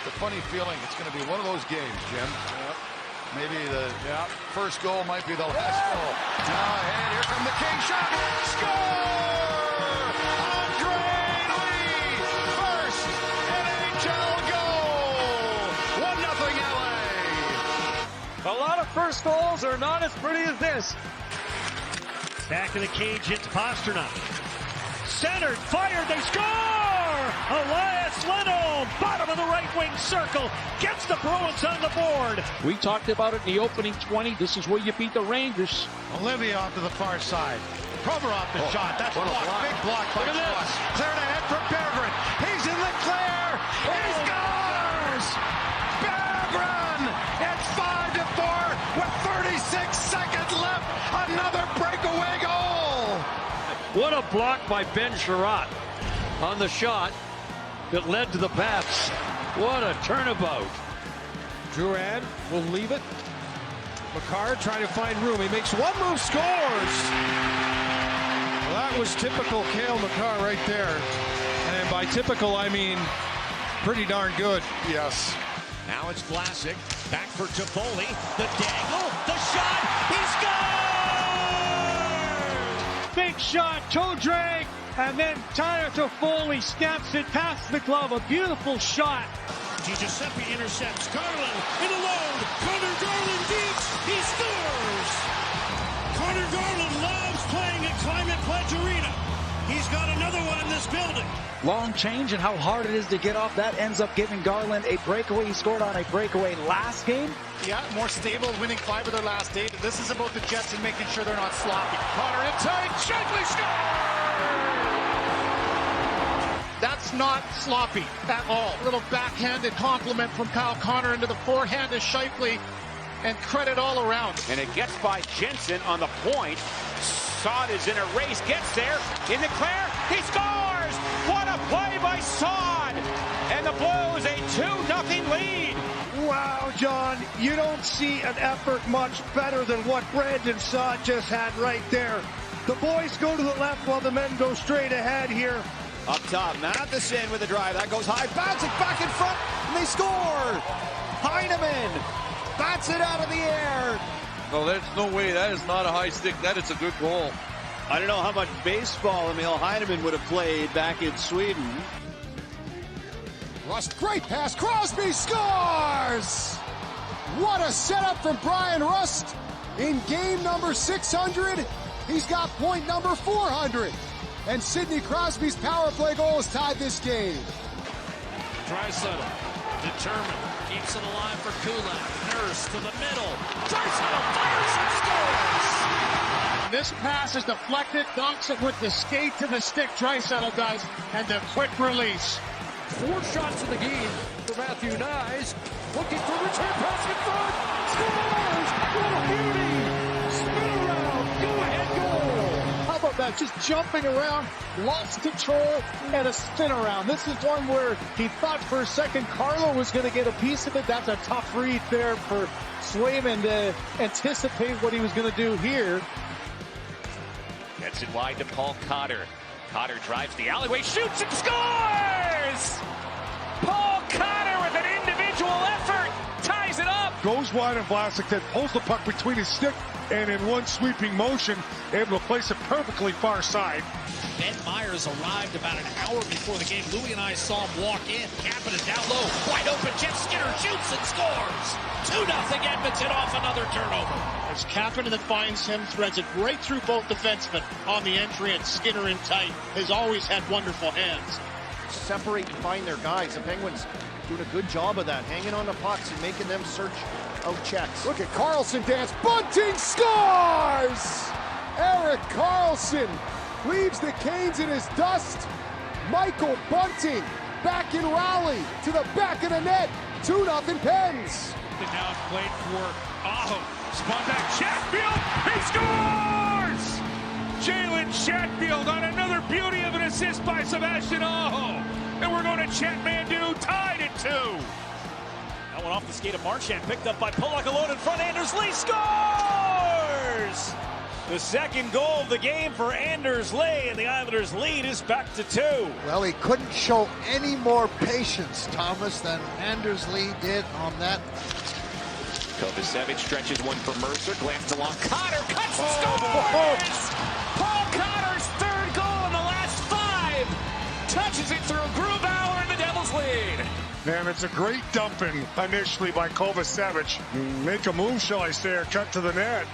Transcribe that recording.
a funny feeling it's going to be one of those games, Jim. Yep. Maybe the first goal might be the last goal. Now ahead, here come the King shot. Score! Andre Lee! First NHL goal! 1-0 LA! A lot of first goals are not as pretty as this. Back of the cage, hits Pastrnak. Centered, fired, they score! Elias Lindholm, bottom of the right wing circle, gets the Bruins on the board. We talked about it in the opening 20. This is where you beat the Rangers. Olivia off to the far side. Provorov the shot. That's blocked. Big block by Cross. Cleared ahead for Berggren. He's in the clear. He scores! Berggren! It's 5-4 with 36 seconds left. Another breakaway goal. What a block by Ben Sherratt on the shot that led to the Pats. What a turnabout. Drouin will leave it. Makar trying to find room. He makes one move, scores! Well, that was typical Cale Makar right there. And by typical, I mean pretty darn good. Yes. Now it's Vlasic, back for Toffoli, the dangle, the shot, he scores! Big shot, toe drag, and then Tyler Toffoli snaps it past the glove, a beautiful shot. Giuseppe intercepts Garland in a load. Connor Garland beats. He scores. Connor Garland loves playing at Climate Pledge Arena. He's got another one in this building. Long change and how hard it is to get off. That ends up giving Garland a breakaway. He scored on a breakaway last game. Yeah, more stable, winning 5 of their last 8. This is about the Jets and making sure they're not sloppy. Connor in tight. Shankly scores! That's not sloppy at all. A little backhanded compliment from Kyle Connor into the forehand of Scheifele, and credit all around. And it gets by Jensen on the point. Saad is in a race, gets there, in the clear, he scores! What a play by Saad! And the Blues a 2-0 lead. Wow, John, you don't see an effort much better than what Brandon Saad just had right there. The boys go to the left while the men go straight ahead here. Up top, Matheson with a drive. That goes high. Bouncing back in front, and they score! Heineman bats it out of the air. No, there's no way. That is not a high stick. That is a good goal. I don't know how much baseball Emil Heineman would have played back in Sweden. Rust, great pass. Crosby scores! What a setup from Brian Rust. In game number 600, he's got point number 400. And Sidney Crosby's power play goal has tied this game. Draisaitl, determined, keeps it alive for Kulak. Nurse to the middle. Draisaitl fires and scores! This pass is deflected, dunks it with the skate to the stick. Draisaitl does, and the quick release. 4 shots in the game for Matthew Knies. Looking for return pass in front. Scores! What a beauty! Spin around. Go ahead goal. How about that? Just jumping around, lost control, and a spin around. This is one where he thought for a second Carlo was going to get a piece of it. That's a tough read there for Swayman to anticipate what he was going to do here. Gets it wide to Paul Cotter. Cotter drives the alleyway, shoots and scores! Paul Cotter with an individual effort ties it up. Goes wide, and Vlasic then pulls the puck between his stick, and in one sweeping motion, able to place it perfectly far side. Ben Myers arrived about an hour before the game. Louie and I saw him walk in, capping it down low. Wide open, Jeff Skinner shoots and scores. 2-0 Edmonton off another turnover. It's Kapanen that finds him, threads it right through both defensemen on the entry, and Skinner in tight. Has always had wonderful hands. Separate and find their guys. The Penguins doing a good job of that, hanging on the pucks and making them search out checks. Look at Carlson dance. Bunting scores! Erik Karlsson leaves the Canes in his dust. Michael Bunting back in rally to the back of the net. 2-0 Pens. And now it's played for Aho. Spun back, Chatfield, he scores! Jalen Chatfield on another beauty of an assist by Sebastian Aho. And we're going to Chatmandu, tied at 2. That one off the skate of Marchand, picked up by Pulock alone in front. Anders Lee scores! The second goal of the game for Anders Lee, and the Islanders' lead is back to 2. Well, he couldn't show any more patience, Thomas, than Anders Lee did on that. Kovacevic stretches one for Mercer, glances along. Cotter cuts and scores! Paul Cotter's third goal in the last 5. Touches it through Grubauer, and the Devils lead. Man, it's a great dumping initially by Kovacevic. Make a move, shall I say, or cut to the net.